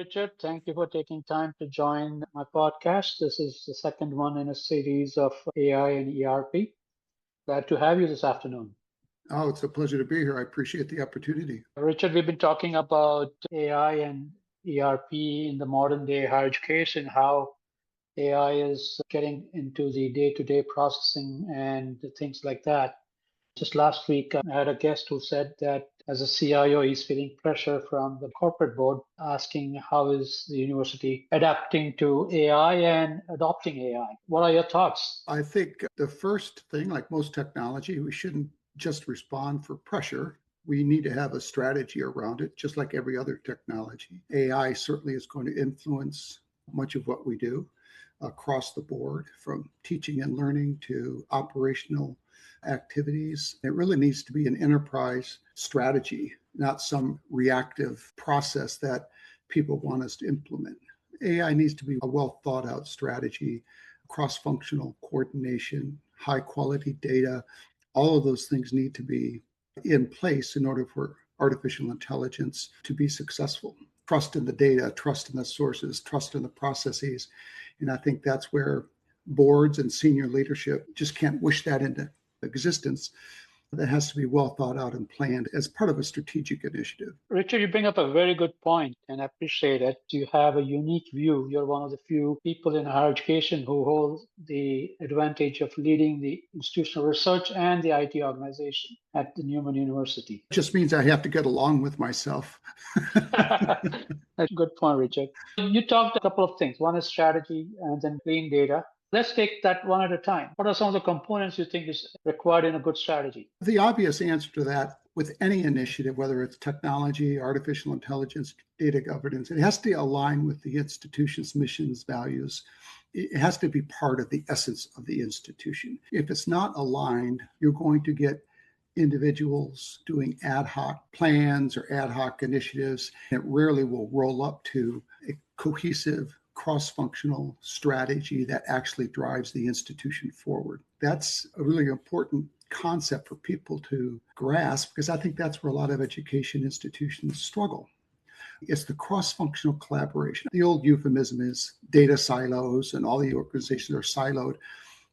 Richard. Thank you for taking time to join my podcast. This is the second one in a series of AI and ERP. Glad to have you this afternoon. Oh, it's a pleasure to be here. I appreciate the opportunity. Richard, we've been talking about AI and ERP in the modern day higher education, how AI is getting into the day-to-day processing and things like that. Just last week, I had a guest who said that as a CIO, he's feeling pressure from the corporate board asking how is the university adapting to AI and adopting AI. What are your thoughts? I think the first thing, like most technology, we shouldn't just respond for pressure. We need to have a strategy around it, just like every other technology. AI certainly is going to influence much of what we do across the board, from teaching and learning to operational activities. It really needs to be an enterprise strategy, not some reactive process that people want us to implement. AI needs to be a well thought out strategy, cross-functional coordination, high quality data. All of those things need to be in place in order for artificial intelligence to be successful. Trust in the data, trust in the sources, trust in the processes. And I think that's where boards and senior leadership just can't wish that into existence. That has to be well thought out and planned as part of a strategic initiative. Richard, you bring up a very good point, and I appreciate it. You have a unique view. You're one of the few people in higher education who hold the advantage of leading the institutional research and the IT organization at the Newman University. It just means I have to get along with myself. That's a good point, Richard. You talked a couple of things. One is strategy and then clean data. Let's take that one at a time. What are some of the components you think is required in a good strategy? The obvious answer to that with any initiative, whether it's technology, artificial intelligence, data governance, it has to align with the institution's missions, values. It has to be part of the essence of the institution. If it's not aligned, you're going to get individuals doing ad hoc plans or ad hoc initiatives. It rarely will roll up to a cohesive cross-functional strategy that actually drives the institution forward. That's a really important concept for people to grasp, because I think that's where a lot of education institutions struggle. It's the cross-functional collaboration. The old euphemism is data silos, and all the organizations are siloed.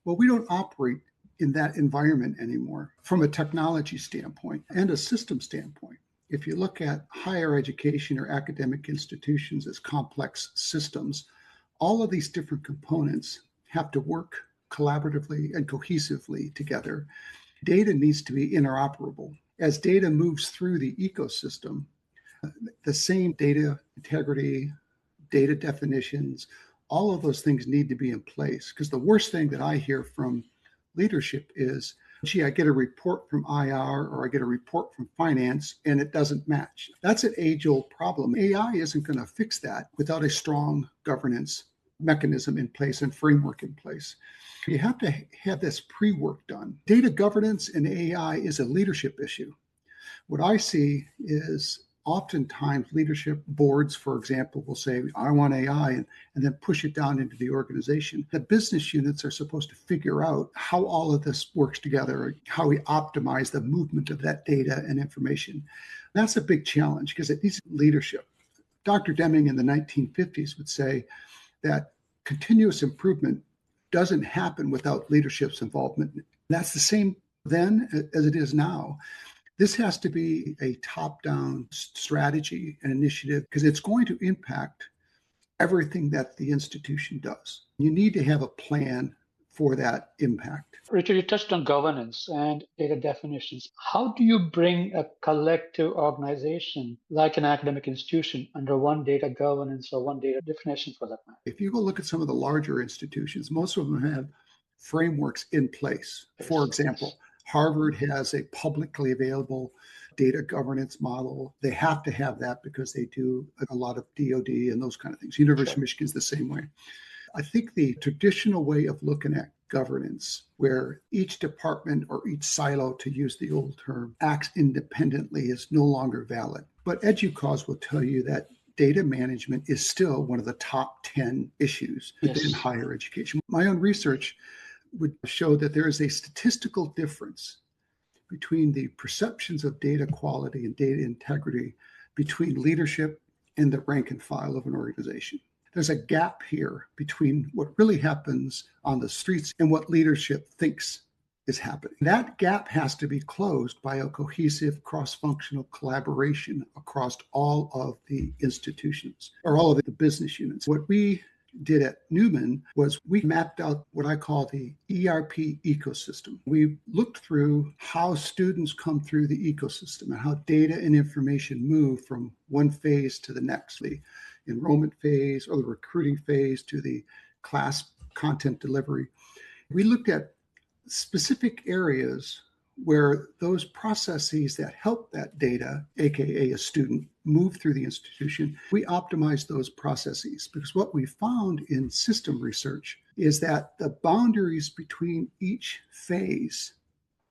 Well, we don't operate in that environment anymore from a technology standpoint and a system standpoint. If you look at higher education or academic institutions as complex systems, all of these different components have to work collaboratively and cohesively together. Data needs to be interoperable. As data moves through the ecosystem, the same data integrity, data definitions, all of those things need to be in place. Because the worst thing that I hear from leadership is, gee, I get a report from IR or I get a report from finance and it doesn't match. That's an age-old problem. AI isn't going to fix that without a strong governance mechanism in place and framework in place. You have to have this pre-work done. Data governance and AI is a leadership issue. What I see is oftentimes leadership boards, for example, will say, I want AI, and then push it down into the organization. The business units are supposed to figure out how all of this works together, how we optimize the movement of that data and information. That's a big challenge because it needs leadership. Dr. Deming in the 1950s would say that continuous improvement doesn't happen without leadership's involvement. That's the same then as it is now. This has to be a top-down strategy and initiative because it's going to impact everything that the institution does. You need to have a plan for that impact. Richard, you touched on governance and data definitions. How do you bring a collective organization like an academic institution under one data governance or one data definition for that matter? If you go look at some of the larger institutions, most of them have frameworks in place. For example, Harvard has a publicly available data governance model. They have to have that because they do a lot of DoD and those kind of things. University of Michigan is the same way. I think the traditional way of looking at governance, where each department or each silo, to use the old term, acts independently, is no longer valid. But EDUCAUSE will tell you that data management is still one of the top 10 issues within higher education. My own research would show that there is a statistical difference between the perceptions of data quality and data integrity between leadership and the rank and file of an organization. There's a gap here between what really happens on the streets and what leadership thinks is happening. That gap has to be closed by a cohesive cross-functional collaboration across all of the institutions or all of the business units. What we did at Newman was we mapped out what I call the ERP ecosystem. We looked through how students come through the ecosystem and how data and information move from one phase to the next, the enrollment phase or the recruiting phase to the class content delivery. We looked at specific areas where those processes that help that data, aka a student, move through the institution, we optimize those processes. Because what we found in system research is that the boundaries between each phase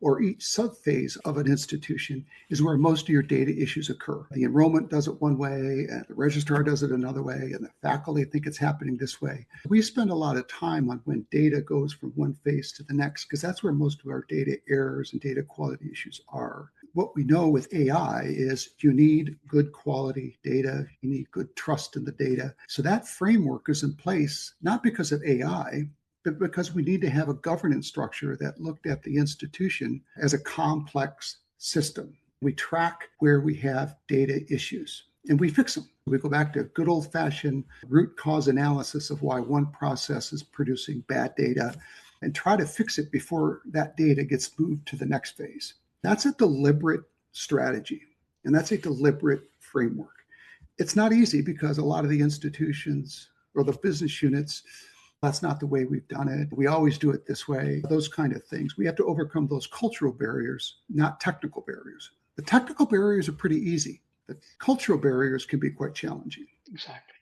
or each subphase of an institution is where most of your data issues occur. The enrollment does it one way, and the registrar does it another way, and the faculty think it's happening this way. We spend a lot of time on when data goes from one phase to the next, because that's where most of our data errors and data quality issues are. What we know with AI is you need good quality data, you need good trust in the data. So that framework is in place, not because of AI, but because we need to have a governance structure that looked at the institution as a complex system. We track where we have data issues and we fix them. We go back to good old-fashioned root cause analysis of why one process is producing bad data and try to fix it before that data gets moved to the next phase. That's a deliberate strategy, and that's a deliberate framework. It's not easy because a lot of the institutions or the business units, that's not the way we've done it. We always do it this way, those kind of things. We have to overcome those cultural barriers, not technical barriers. The technical barriers are pretty easy. The cultural barriers can be quite challenging. Exactly.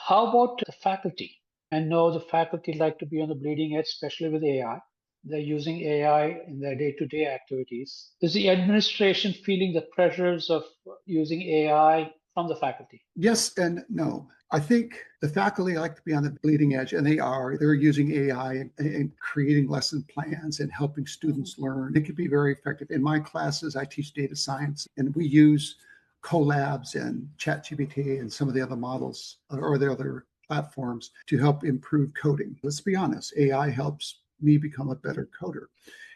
How about the faculty? I know the faculty like to be on the bleeding edge, especially with AI. They're using AI in their day-to-day activities. Is the administration feeling the pressures of using AI from the faculty? Yes and no. I think the faculty like to be on the bleeding edge, and they are. They're using AI and creating lesson plans and helping students learn. It can be very effective. In my classes, I teach data science, and we use Colabs and ChatGPT and some of the other models or the other platforms to help improve coding. Let's be honest, AI helps me become a better coder.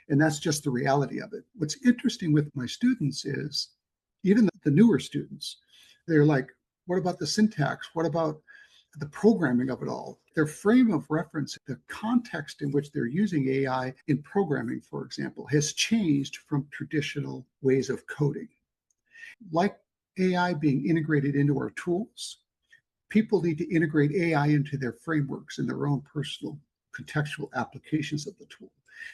And that's just the reality of it. What's interesting with my students is even the newer students, they're like, what about the syntax? What about the programming of it all? Their frame of reference, the context in which they're using AI in programming, for example, has changed from traditional ways of coding. Like AI being integrated into our tools, people need to integrate AI into their frameworks and their own personal contextual applications of the tool.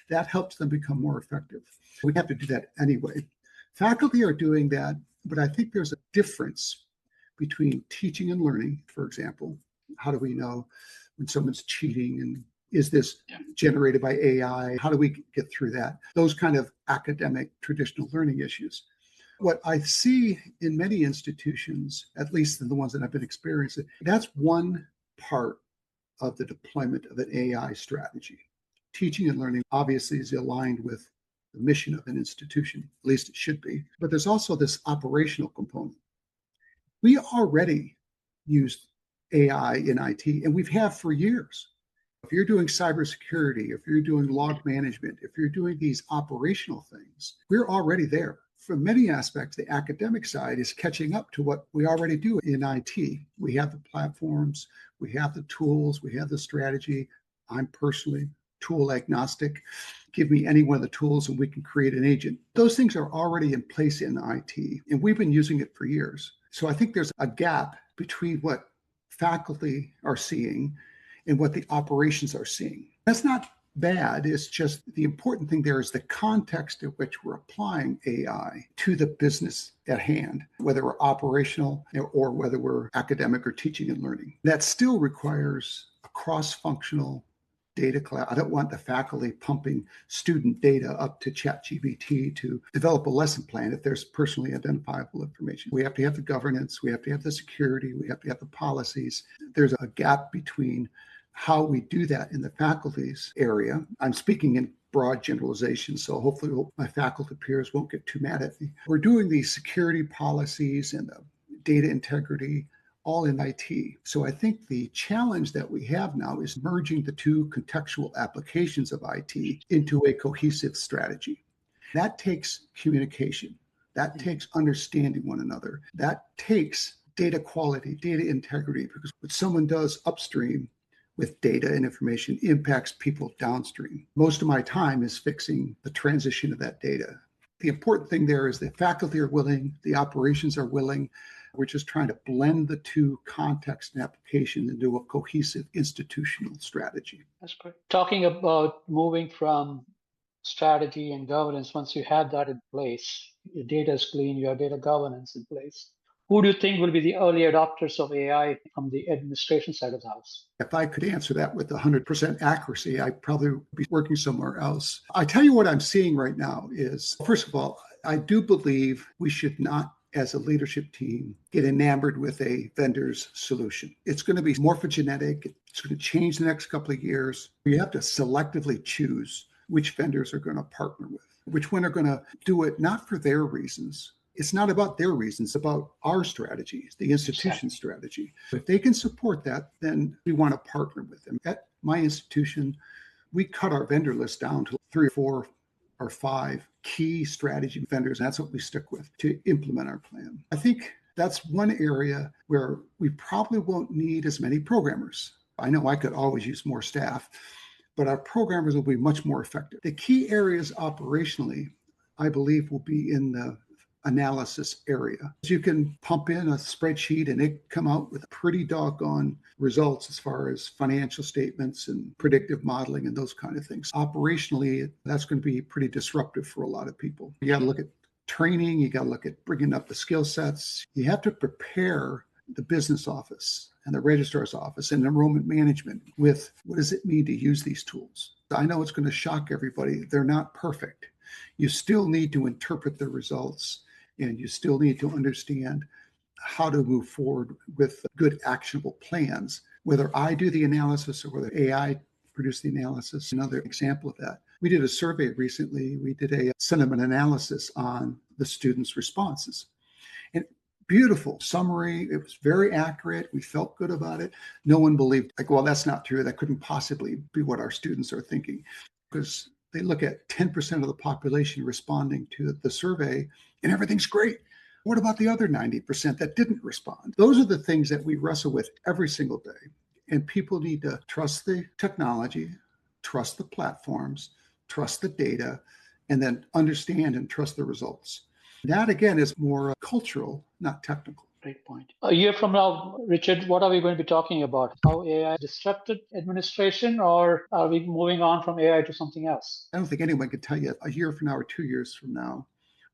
That helps them become more effective. We have to do that anyway. Faculty are doing that, but I think there's a difference between teaching and learning, for example. How do we know when someone's cheating, and is this generated by AI? How do we get through that? Those kind of academic traditional learning issues. What I see in many institutions, at least in the ones that I've been experiencing, that's one part of the deployment of an AI strategy. Teaching and learning obviously is aligned with the mission of an institution, at least it should be. But there's also this operational component. We already use AI in IT, and we've had for years. If you're doing cybersecurity, if you're doing log management, if you're doing these operational things, we're already there. From many aspects, the academic side is catching up to what we already do in IT. We have the platforms, we have the tools, we have the strategy. I'm personally tool agnostic. Give me any one of the tools and we can create an agent. Those things are already in place in IT, and we've been using it for years. So I think there's a gap between what faculty are seeing and what the operations are seeing. That's not bad. It's just the important thing there is the context in which we're applying AI to the business at hand, whether we're operational or whether we're academic or teaching and learning. That still requires a cross-functional data cloud. I don't want the faculty pumping student data up to ChatGPT to develop a lesson plan if there's personally identifiable information. We have to have the governance, we have to have the security, we have to have the policies. There's a gap between how we do that in the faculty's area. I'm speaking in broad generalizations, so hopefully my faculty peers won't get too mad at me. We're doing these security policies and the data integrity all in IT. So I think the challenge that we have now is merging the two contextual applications of IT into a cohesive strategy. That takes communication. That takes understanding one another. That takes data quality, data integrity, because what someone does upstream with data and information impacts people downstream. Most of my time is fixing the transition of that data. The important thing there is the faculty are willing, the operations are willing. We're just trying to blend the two contexts and applications into a cohesive institutional strategy. That's great. Talking about moving from strategy and governance, once you have that in place, your data is clean, your data governance in place. Who do you think will be the early adopters of AI from the administration side of the house? If I could answer that with 100% accuracy, I'd probably be working somewhere else. I tell you what I'm seeing right now is, first of all, I do believe we should not, as a leadership team, get enamored with a vendor's solution. It's going to be morphogenetic. It's going to change the next couple of years. You have to selectively choose which vendors are going to partner with, which one are going to do it not for their reasons. It's not about their reasons, it's about our strategies, the institution strategy. If they can support that, then we want to partner with them. At my institution, we cut our vendor list down to 3 or 4 or 5 key strategy vendors. That's what we stick with to implement our plan. I think that's one area where we probably won't need as many programmers. I know I could always use more staff, but our programmers will be much more effective. The key areas operationally, I believe, will be in the analysis area. You can pump in a spreadsheet and it come out with pretty doggone results as far as financial statements and predictive modeling and those kind of things. Operationally, that's going to be pretty disruptive for a lot of people. You got to look at training, you got to look at bringing up the skill sets. You have to prepare the business office and the registrar's office and enrollment management with what does it mean to use these tools. I know it's going to shock everybody. They're not perfect. You still need to interpret the results, and you still need to understand how to move forward with good actionable plans. Whether I do the analysis or whether AI produce the analysis, another example of that. We did a survey recently. We did a sentiment analysis on the students' responses. And beautiful summary. It was very accurate. We felt good about it. No one believed, like, well, that's not true. That couldn't possibly be what our students are thinking. Because they look at 10% of the population responding to the survey and everything's great. What about the other 90% that didn't respond? Those are the things that we wrestle with every single day. And people need to trust the technology, trust the platforms, trust the data, and then understand and trust the results. That, again, is more cultural, not technical. Great point. A year from now, Richard, what are we going to be talking about? How AI disrupted administration, or are we moving on from AI to something else? I don't think anyone can tell you a year from now or 2 years from now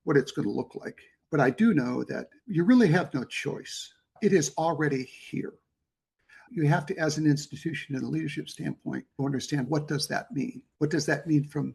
what it's going to look like. But I do know that you really have no choice. It is already here. You have to, as an institution and a leadership standpoint, understand what does that mean? What does that mean from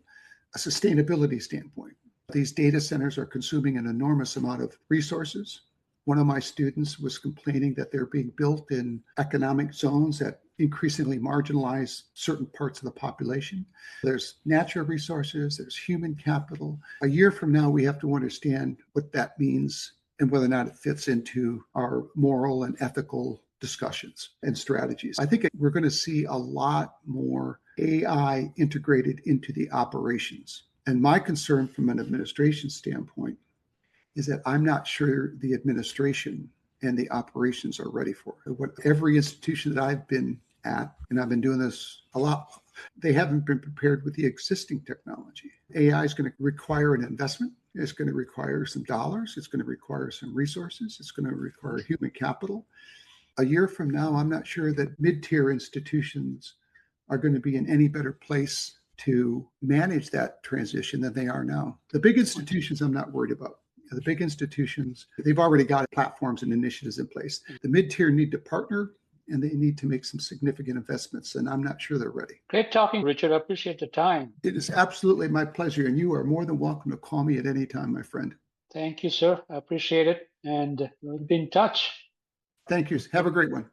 a sustainability standpoint? These data centers are consuming an enormous amount of resources. One of my students was complaining that they're being built in economic zones that increasingly marginalize certain parts of the population. There's natural resources, there's human capital. A year from now, we have to understand what that means and whether or not it fits into our moral and ethical discussions and strategies. I think we're going to see a lot more AI integrated into the operations. And my concern from an administration standpoint is that I'm not sure the administration and the operations are ready for it. What every institution that I've been at, and I've been doing this a lot, they haven't been prepared with the existing technology. AI is going to require an investment. It's going to require some dollars. It's going to require some resources. It's going to require human capital. A year from now, I'm not sure that mid-tier institutions are going to be in any better place to manage that transition than they are now. The big institutions, I'm not worried about. The big institutions, they've already got platforms and initiatives in place. The mid-tier need to partner and they need to make some significant investments, and I'm not sure they're ready. Great talking, Richard. I appreciate the time. It is absolutely my pleasure, and you are more than welcome to call me at any time, my friend. Thank you, sir. I appreciate it, and we'll be in touch. Thank you. Have a great one.